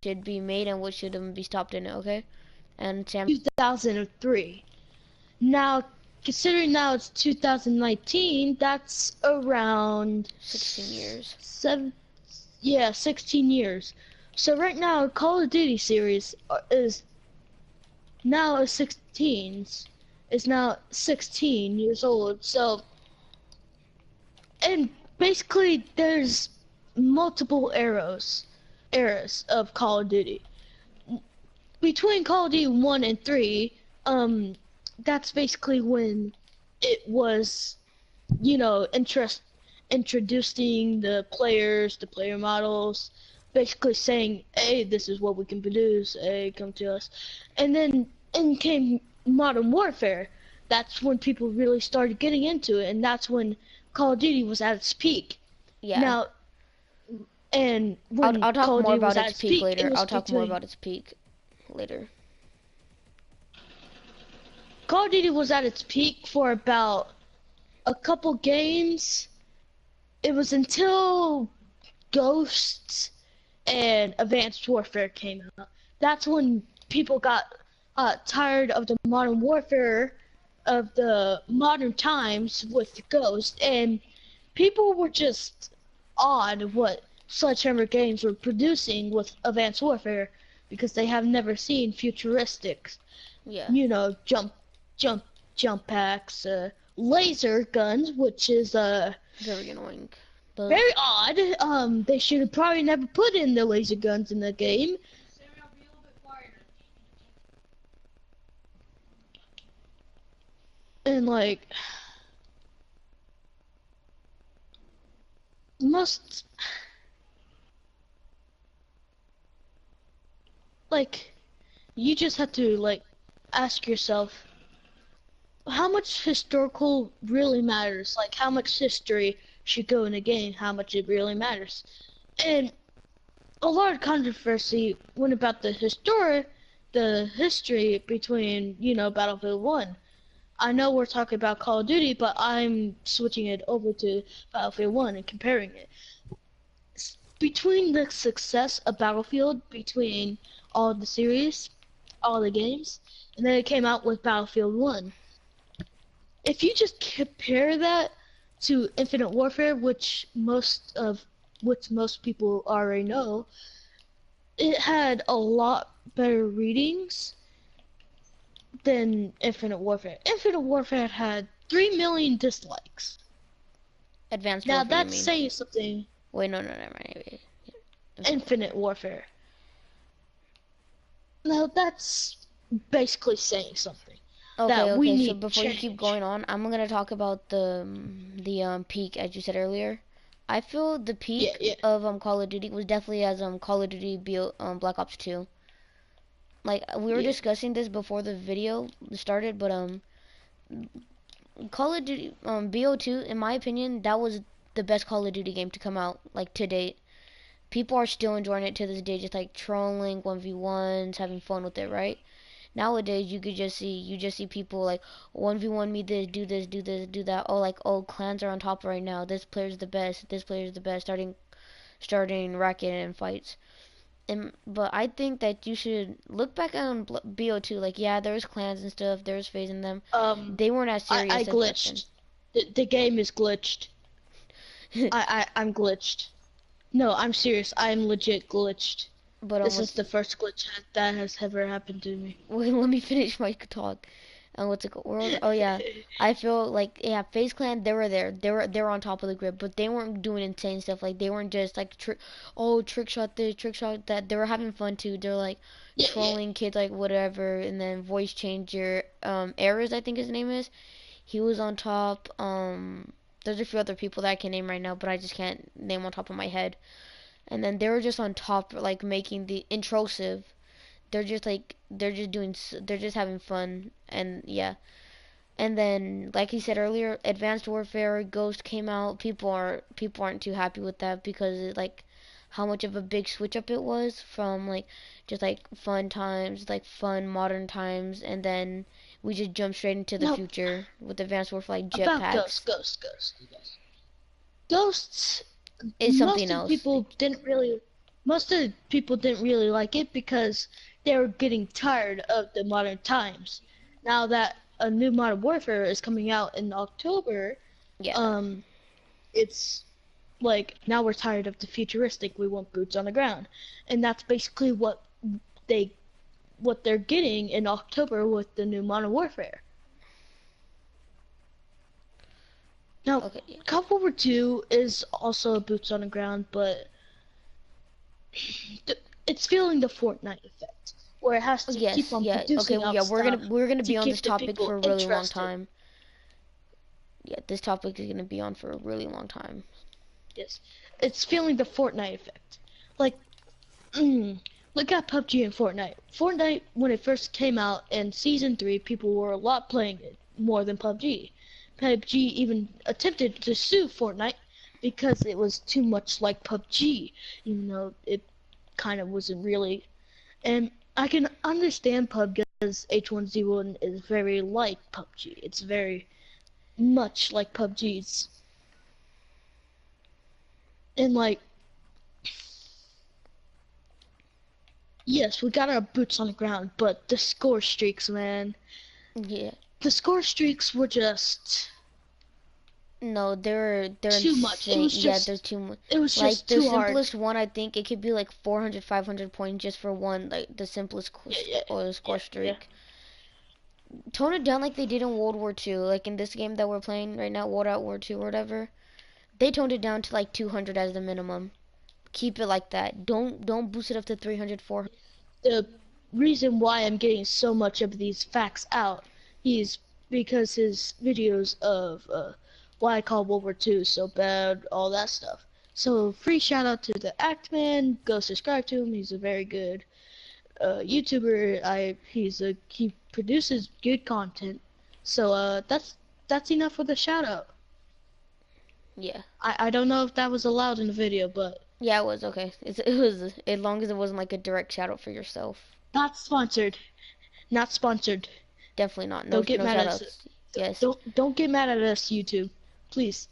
should be made and what should be stopped in it, okay? And Sam, 2003. Now, considering now it's 2019, that's around 16 years. 16 years. So right now, Call of Duty series is now 16 years old. So, and basically there's multiple eras of Call of Duty. Between Call of Duty 1 and 3, that's basically when it was, introducing the players, the player models, basically saying, hey, this is what we can produce, hey, come to us. And then in came Modern Warfare. That's when people really started getting into it, and that's when Call of Duty was at its peak. Yeah. Now, and when I'll talk Call of more Duty was about at its peak later. I'll talk more between... about its peak later. Call of Duty was at its peak for about a couple games. It was until Ghosts and Advanced Warfare came out. That's when people got tired of the Modern Warfare of the modern times with Ghost, and people were just awed what Sledgehammer Games were producing with Advanced Warfare because they have never seen futuristic, jump packs, laser guns, which is very annoying. But very odd. They should have probably never put in the laser guns in the game. And like you just have to ask yourself how much historical really matters, like how much history should go in a game, how much it really matters. And a lot of controversy went about the history between, Battlefield 1. I know we're talking about Call of Duty, but I'm switching it over to Battlefield 1 and comparing it. Between the success of Battlefield, between all the series, all the games, and then it came out with Battlefield 1. If you just compare that to Infinite Warfare, which most people already know, it had a lot better readings than Infinite Warfare. Infinite Warfare had 3 million dislikes. Advanced Warfare. Now that's saying something. Wait, no, never mind. Infinite Warfare. Now that's basically saying something. Okay. So before you keep going on, I'm gonna talk about the peak, as you said earlier. I feel the peak of Call of Duty was definitely as Call of Duty Black Ops 2. Like we were discussing this before the video started, but Call of Duty BO2, in my opinion, that was the best Call of Duty game to come out to date. People are still enjoying it to this day, just like trolling 1v1s, having fun with it, right? Nowadays you just see people like 1v1 me this, do that. Oh, clans are on top right now. This player's the best. Starting racketing and fights. But I think that you should look back on BO2. Like, yeah, there was clans and stuff. There was phasing them. They weren't as serious. I glitched. The game is glitched. I'm glitched. No, I'm serious. I'm legit glitched. But this is the first glitch that has ever happened to me. Wait, let me finish my talk. What's it called? World? Oh yeah, I feel like FaZe Clan. They were there. They were on top of the grid, but they weren't doing insane stuff. Like they weren't just like trick shot this, trick shot that. They were having fun too. They're like trolling kids, like whatever, and then voice changer. Errors, I think his name is. He was on top. There's a few other people that I can name right now, but I just can't name on top of my head. And then they were just on top, like making the intrusive. They're just having fun, and yeah. And then, like he said earlier, Advanced Warfare Ghost came out. People aren't too happy with that because how much of a big switch up it was from just fun times, fun modern times, and then we just jumped straight into the future with Advanced Warfare jetpacks. Ghosts is something else. People didn't really. most of the people didn't really like it because they were getting tired of the modern times. Now that a new Modern Warfare is coming out in October, Yeah. um, it's like now we're tired of the futuristic. We want boots on the ground, and that's basically they what they're getting in October with the new Modern Warfare. Now, Okay. COD World War II is also a boots on the ground, but it's feeling the Fortnite effect, where it has to keep Yes. on Yeah. Okay. producing Well, out yeah. stuff We're gonna to be on keep this the topic people for a really long interested. time. Yeah. This topic is gonna be on for a really long time. Yes, it's feeling the Fortnite effect. Like, mm, look at PUBG and Fortnite. Fortnite, when it first came out in Season 3, people were a lot playing it more than PUBG. PUBG even attempted to sue Fortnite because it was too much like PUBG, even though it kind of wasn't really. And I can understand PUBG because H1Z1 is very like PUBG. It's very much like PUBG's. And like, yes, we got our boots on the ground, but the score streaks, man. Yeah. The score streaks were just No, they're too much. insane. Yeah, they're too much. It was Like just the too hard. simplest one, I think it could be like 400, 500 points just for one, like the simplest Yeah, yeah, score yeah, yeah. streak. Tone it down like they did in World War II, like in this game that we're playing right now, World at War II or whatever. They toned it down to like 200 as the minimum. Keep it like that. Don't boost it up to 300, 400. The reason why I'm getting so much of these facts out is because his videos of why I call World War II so bad, all that stuff. So free shout out to the Actman. Go subscribe to him. He's a very good YouTuber. He produces good content. So that's enough for the shout out. Yeah. I don't know if that was allowed in the video, but Yeah, it was okay. It was as long as it wasn't like a direct shout out for yourself. not sponsored. Not sponsored. Definitely not. No Don't get no mad shout at us. outs. Yes. Don't get mad at us, YouTube. Please.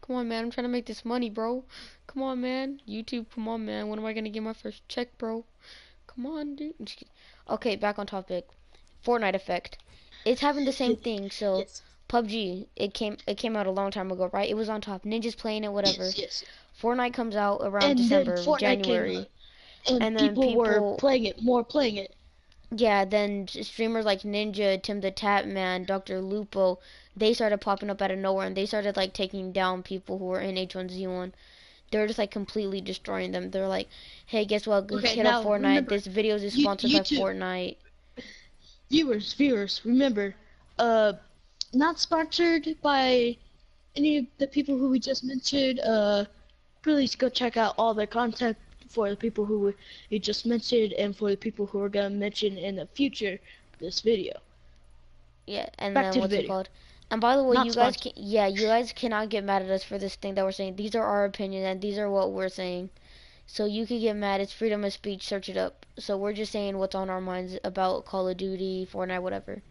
Come on, man. I'm trying to make this money, bro. Come on, man. YouTube, come on, man. When am I gonna get my first check, bro? Come on, dude. Okay, back on topic. Fortnite effect. It's having the same thing. So, Yes. PUBG, it came out a long time ago, right? It was on top. Ninjas playing it, whatever. Yes. Fortnite comes out around And then December, Fortnite came January, out, and and then people were people, playing it, more playing it. yeah, then streamers like Ninja, Tim the Tap Man, Dr. Lupo, they started popping up out of nowhere, and they started like taking down people who were in H1Z1. They were just like completely destroying them. They're like, hey, guess what? Okay, Hit up now Fortnite. remember, This video is sponsored by YouTube Fortnite. viewers, remember, uh, not sponsored by any of the people who we just mentioned. Please go check out all their content for the people who we just mentioned and for the people who are gonna mention in the future this video. Yeah, and Back then to the what's it video. called? And by the way, Not you guys sponsored. can, yeah, you guys cannot get mad at us for this thing that we're saying. These are our opinions and these are what we're saying. So you can get mad. It's freedom of speech. Search it up. So we're just saying what's on our minds about Call of Duty, Fortnite, whatever.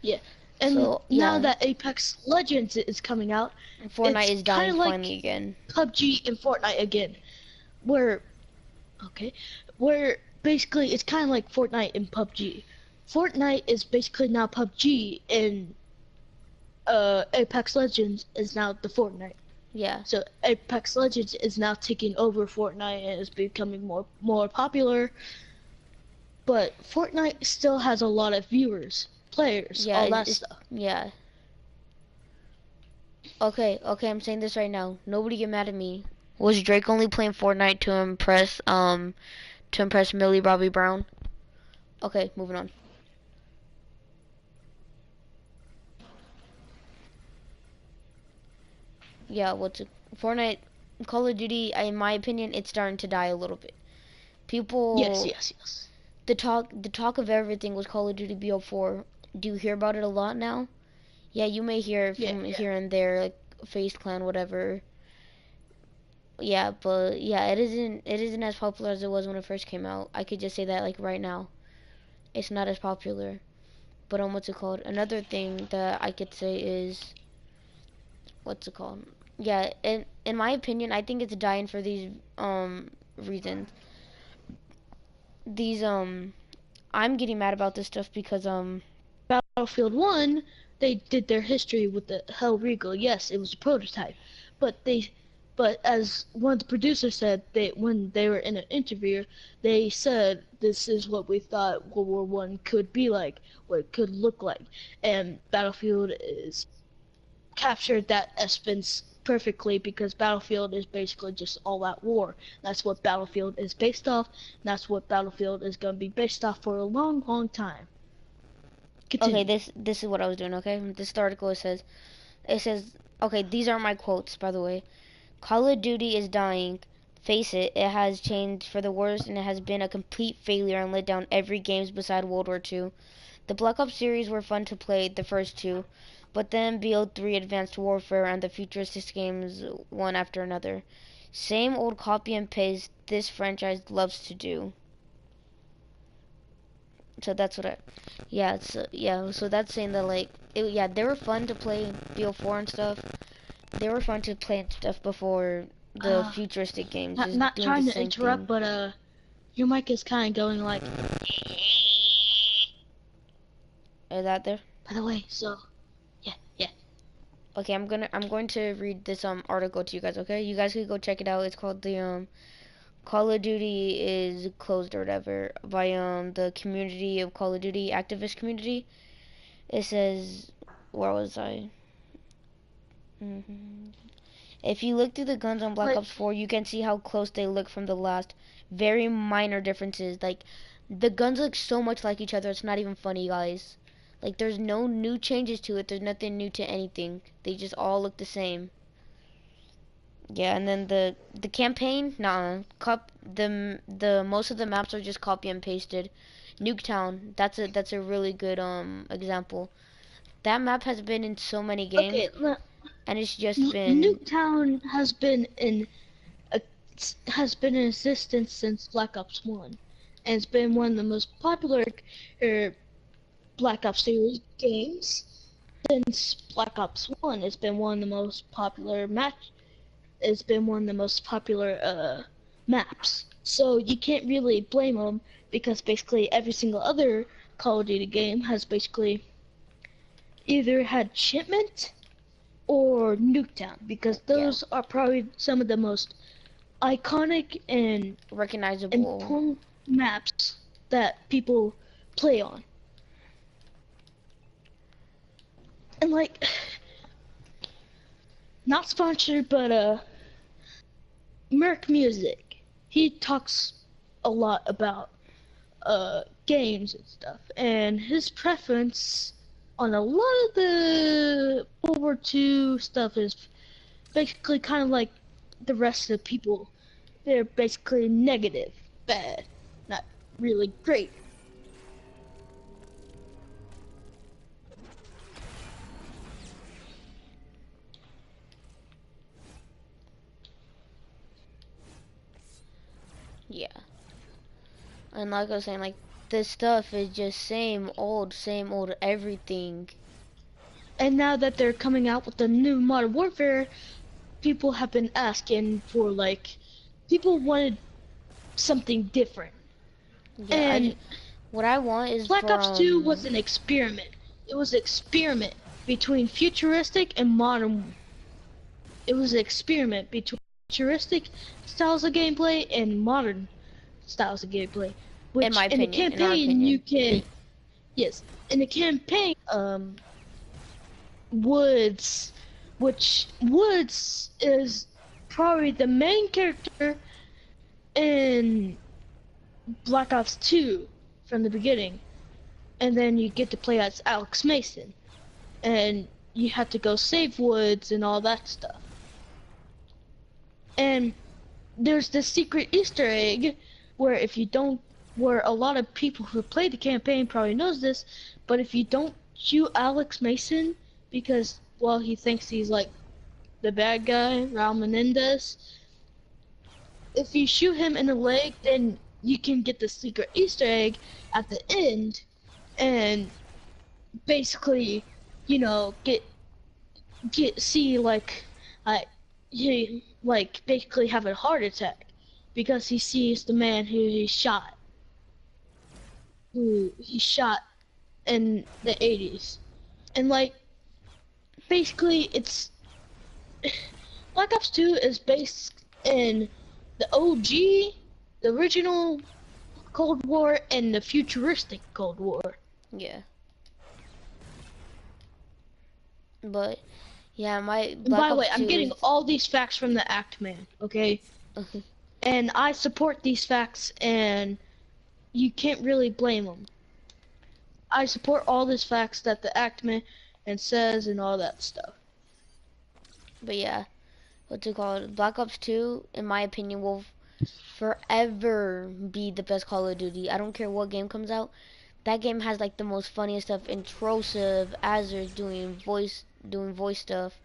Yeah. And So now yeah, that Apex Legends is coming out, Fortnite it's is kind dying of like finally again. PUBG and Fortnite again, where okay, where basically it's kind of like Fortnite and PUBG. Fortnite is basically now PUBG, and Apex Legends is now the Fortnite. Yeah, So Apex Legends is now taking over Fortnite and is becoming more popular. But Fortnite still has a lot of viewers, players, yeah, all that it's stuff. yeah. Okay, okay, I'm saying this right now. Nobody get mad at me. Was Drake only playing Fortnite to impress Millie Bobby Brown? Okay, moving on. Yeah, what's it? Fortnite, Call of Duty, in my opinion, it's starting to die a little bit. Yes, People, yes, yes. the talk of everything was Call of Duty BO4. Do you hear about it a lot now? Yeah, you may hear it Yeah, from yeah. here and there, like Face Clan, whatever. Yeah, but yeah, it isn't as popular as it was when it first came out. I could just say that like right now. It's not as popular. But what's it called? Another thing that I could say is what's it called? Yeah, in my opinion, I think it's dying for these reasons. These I'm getting mad about this stuff because Battlefield 1, they did their history with the Hell Regal. Yes, it was a prototype, but but as one of the producers said, when they were in an interview, they said this is what we thought World War One could be like, what it could look like, and Battlefield is captured that essence perfectly because Battlefield is basically just all out war. That's what Battlefield is based off. That's what Battlefield is going to be based off for a long, long time. okay, Continue. this is what I was doing, okay? This article it says okay, these are my quotes by the way. Call of Duty is dying. Face it, it has changed for the worse and it has been a complete failure and let down every games beside World War II. The Black Ops series were fun to play, the first two, but then BO3 Advanced Warfare and the futuristic games one after another. Same old copy and paste this franchise loves to do. So that's what I, yeah. So that's saying that like, yeah, they were fun to play BO4 and stuff. They were fun to play and stuff before the Uh, futuristic games, not, just not doing the trying to same interrupt, thing. but your mic is kind of going like. Is that there? By the way, so yeah, yeah. Okay, I'm going to read this article to you guys. Okay, you guys can go check it out. It's called the Call of Duty is closed or whatever by the community of Call of Duty activist community. It says, where was I? hmm If you look through the guns on Black Like, Ops 4, you can see how close they look from the last. Very minor differences. Like, the guns look so much like each other, it's not even funny, guys. Like, there's no new changes to it. There's nothing new to anything. They just all look the same. Yeah, and then the campaign, nah. The most of the maps are just copy and pasted. Nuketown, that's a really good example. That map has been in so many games, okay, and it's just been Nuketown a, has been in existence since Black Ops One, and it's been one of the most popular er, Black Ops series games since Black Ops One. It's been one of the most popular match. It's been one of the most popular maps. So you can't really blame them because basically every single other Call of Duty game has basically either had Shipment or Nuketown because yeah, those are probably some of the most iconic and recognizable. important maps that people play on. And like, not sponsored, but Merc Music, he talks a lot about games and stuff, and his preference on a lot of the World War II stuff is basically kind of like the rest of the people. They're basically negative, bad, not really great. Yeah, and like I was saying, like this stuff is just same old everything. And now that they're coming out with the new Modern Warfare, people have been asking for like, people wanted something different. Yeah, And what I want is Black for Ops 2 was an experiment. It was an experiment between futuristic and modern. It was an experiment between futuristic styles of gameplay and modern styles of gameplay. in Which my in the opinion, in our campaign you opinion. can, yes, in the campaign, Woods, which Woods is probably the main character in Black Ops 2 from the beginning, and then you get to play as Alex Mason, and you have to go save Woods and all that stuff. And there's this secret Easter egg where if you don't, where a lot of people who play the campaign probably knows this, but if you don't shoot Alex Mason because, well, he thinks he's like the bad guy, Raul Menendez, if you shoot him in the leg, then you can get the secret Easter egg at the end, and basically, you know, get see like he like basically have a heart attack because he sees the man who he shot in the 80s. And like basically it's Black Ops 2 is based in the OG, the original Cold War, and the futuristic Cold War. Yeah. But yeah, my And by Black the way, Ops I'm 2 getting is all these facts from the Act Man, okay? And I support these facts, and you can't really blame them. I support all these facts that the Act Man and says and all that stuff. but yeah, what's it called? Black Ops 2 in my opinion will forever be the best Call of Duty. I don't care what game comes out. That game has like the most funniest stuff. Introsive, Azure doing voice stuff.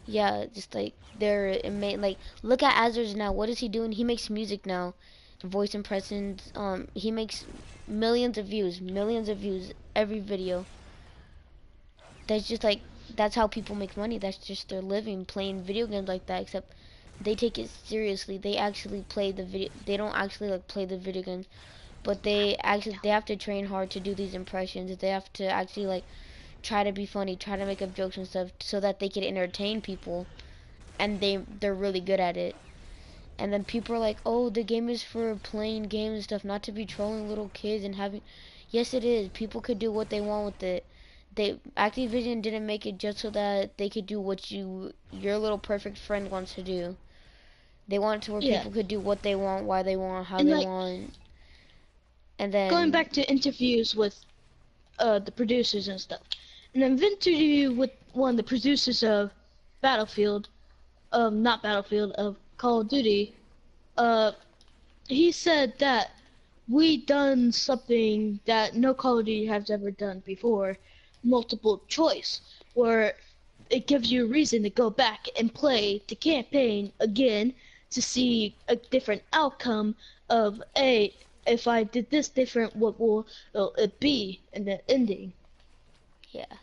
Yeah, just like like look at Azure now. What is he doing? He makes music now, voice impressions. He makes millions of views every video. That's just like that's how people make money. That's just their living playing video games like that. Except they take it seriously. They actually play the video. They don't actually like play the video games, but they have to train hard to do these impressions. They have to actually like try to be funny, try to make up jokes and stuff so that they can entertain people, and they're really good at it. And then people are like, "Oh, the game is for playing games and stuff, not to be trolling little kids and having." Yes, it is. People could do what they want with it. Activision didn't make it just so that they could do what your little perfect friend wants to do. They want it to where Yeah, people could do what they want, why they want, how and they like want, and going then back to interviews with the producers and stuff. And an interview with one of the producers of Battlefield, not Battlefield, of Call of Duty, uh, he said that we done something that no Call of Duty has ever done before, multiple choice, where it gives you a reason to go back and play the campaign again to see a different outcome of a if I did this different, what will it be in the ending? yeah,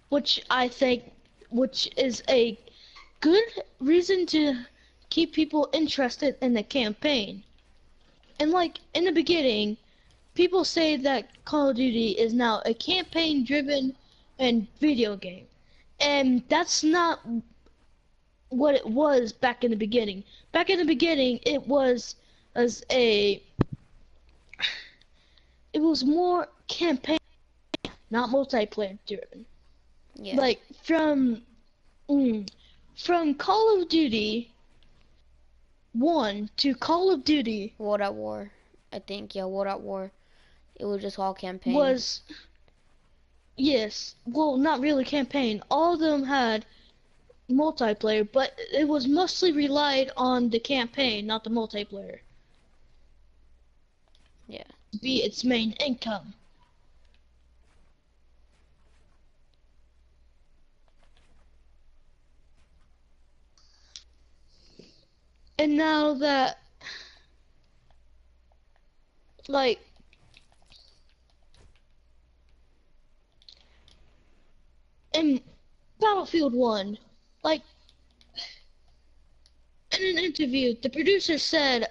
Which I think, which is a good reason to keep people interested in the campaign. And like in the beginning, people say that Call of Duty is now a campaign-driven and video game, and that's not what it was back in the beginning. Back in the beginning, it was as a it was more campaign, not multiplayer driven. yeah. Like mm, from Call of Duty 1 to Call of Duty World at War, I think. Yeah, World at War. It was just all campaign. was, yes, well, not really campaign. All of them had multiplayer, but it was mostly relied on the campaign, not the multiplayer, Yeah, to be its main income. And now that, like, in Battlefield 1, like, in an interview, the producer said,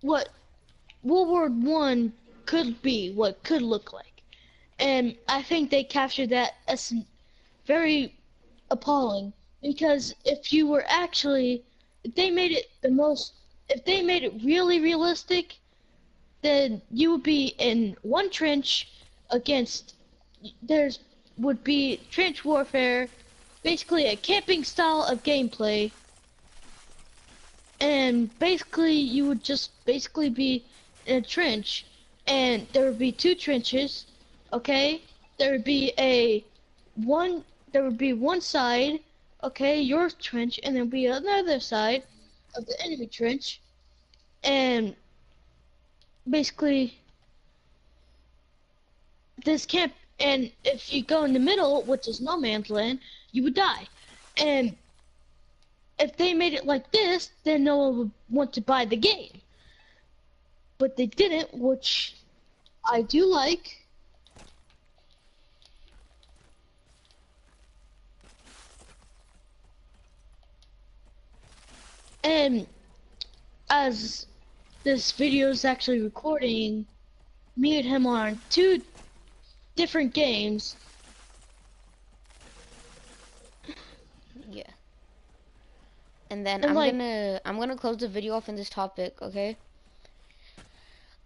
what World War One could be, what could look like. And I think they captured that as very appalling because if you were actually if they made it the most if they made it really realistic, then you would be in one trench against there's would be trench warfare, basically a camping style of gameplay, and basically you would just basically be in a trench, and there would be two trenches, okay? There would be a one there would be one side, okay, your trench, and there would be another side of the enemy trench, and basically this camp, and if you go in the middle, which is no man's land, you would die. And if they made it like this, then no one would want to buy the game. But they didn't, which I do like. And as this video is actually recording, me and him are on two different games. Yeah. And then And like, I'm gonna close the video off in this topic, okay?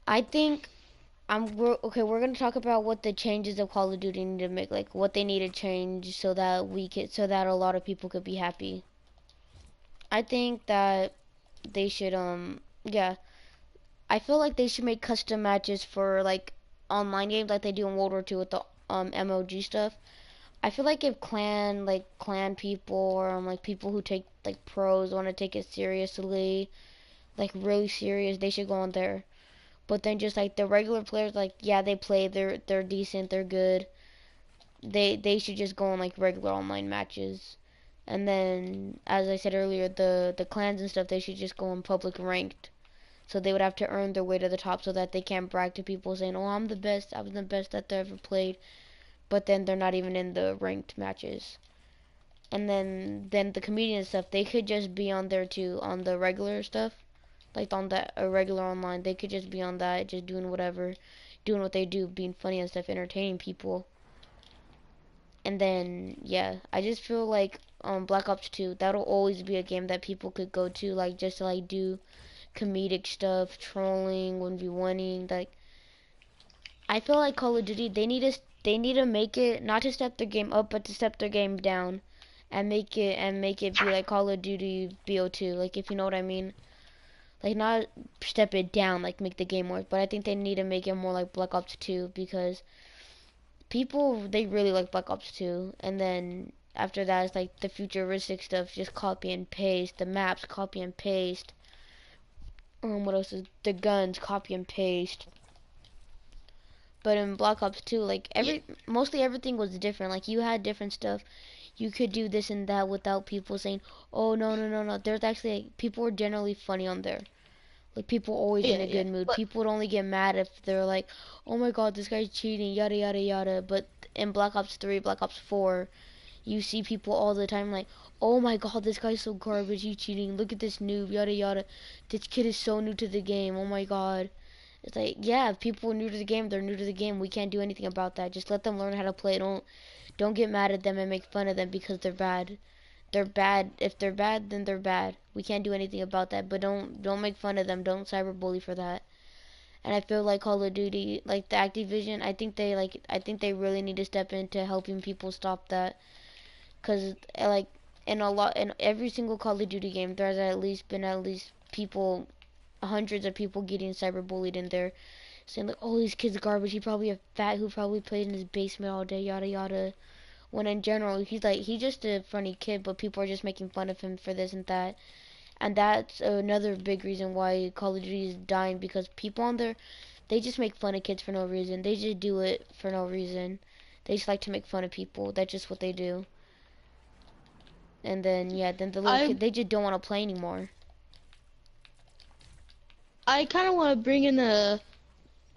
I think we're gonna talk about what the changes of Call of Duty need to make, like what they need to change so that a lot of people could be happy. I think that they should yeah, I feel like they should make custom matches for like online games like they do in World War II with the MOG stuff. I feel like if clan people or like people who take like pros want to take it seriously, like really serious, they should go on there. But then just like the regular players, like yeah, they play, they're decent, they're good. They should just go on like regular online matches. And then, as I said earlier, the clans and stuff, they should just go on public ranked. So they would have to earn their way to the top so that they can't brag to people saying, "Oh, I'm the best. I'm the best that they ever played." But then they're not even in the ranked matches. And then the comedian stuff, they could just be on there too on the regular stuff, like on the regular online. They could just be on that, just doing whatever, doing what they do, being funny and stuff, entertaining people. And then yeah, I just feel like Black Ops 2, that'll always be a game that people could go to, like just to like do comedic stuff, trolling, 1v1ing. Like I feel like Call of Duty, they need to make it not to step their game up, but to step their game down, and make it be like Call of Duty BO2. Like if you know what I mean. Like not step it down, like make the game worse. But I think they need to make it more like Black Ops 2 because people they really like Black Ops 2, and then after that it's like the futuristic stuff, just copy and paste. The maps, copy and paste. What else is the guns, copy and paste. But in Black Ops 2, like yeah, mostly everything was different. Like you had different stuff. You could do this and that without people saying, "Oh no no no no." There's actually like, people were generally funny on there. Like people always in a yeah. good mood. But People would only get mad if they're like, "Oh my God, this guy's cheating," yada yada yada. But in Black Ops 3, Black Ops 4, you see people all the time like, "Oh my God, this guy's so garbage. He's cheating. Look at this noob, yada yada. This kid is so new to the game. Oh my God." It's like, yeah, if people are new to the game, they're new to the game. We can't do anything about that. Just let them learn how to play. Don't get mad at them and make fun of them because they're bad. They're bad. If they're bad, then they're bad. We can't do anything about that. But don't make fun of them. Don't cyberbully for that. And I feel like Call of Duty, like the Activision, I think they really need to step into helping people stop that. Cause like in every single Call of Duty game, there's at least been at least people, hundreds of people getting cyberbullied in there, saying like, "Oh, this kid's garbage. He probably a fat who probably played in his basement all day, yada yada." When in general, he's just a funny kid, but people are just making fun of him for this and that. And that's another big reason why Call of Duty is dying because people on there, they just make fun of kids for no reason. They just do it for no reason. They just like to make fun of people. That's just what they do. And then yeah, then the little I kid, they just don't want to play anymore. I kind of want to bring in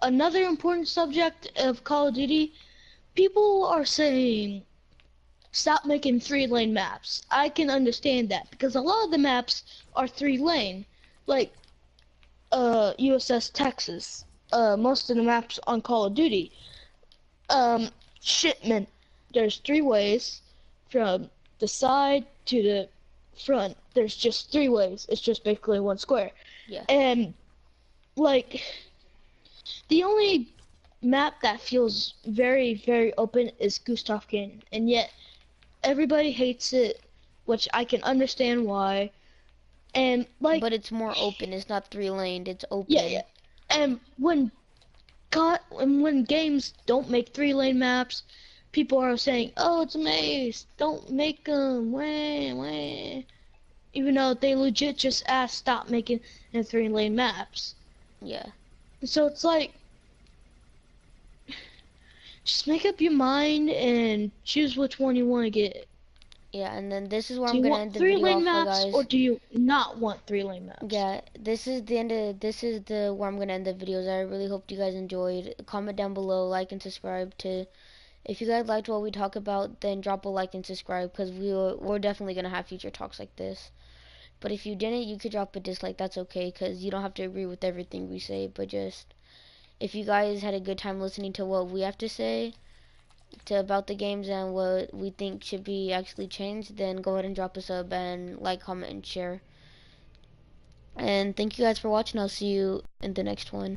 another important subject of Call of Duty. People are saying stop making 3-lane maps. I can understand that because a lot of the maps are 3-lane, like USS Texas. Most of the maps on Call of Duty. Shipment. There's 3 ways from the side to the front. There's just 3 ways. It's just basically one square. Yeah. And like the only map that feels very, very open is Gustav Canyon, and yet everybody hates it, which I can understand why. And like, But it's more open. It's not 3-laned. It's yeah, yeah. open. And when games don't make 3-lane maps, people are saying, "Oh, it's a maze. Don't make them." Wah, wah. Even though they legit just asked stop making 3-lane maps. Yeah. So it's like, just make up your mind and choose which one you want to get. Yeah, and then this is where Do I'm you gonna want end the video 3-lane off for maps or guys. do you not want 3-lane maps? Yeah, this is the where I'm gonna end the videos. I really hope you guys enjoyed. Comment down below, like and subscribe to. If you guys liked what we talk about, then drop a like and subscribe because we're definitely gonna have future talks like this. But if you didn't, you could drop a dislike. That's okay, because you don't have to agree with everything we say. But just, if you guys had a good time listening to what we have to say about the games and what we think should be actually changed, then go ahead and drop a sub and like, comment, and share. And thank you guys for watching. I'll see you in the next one.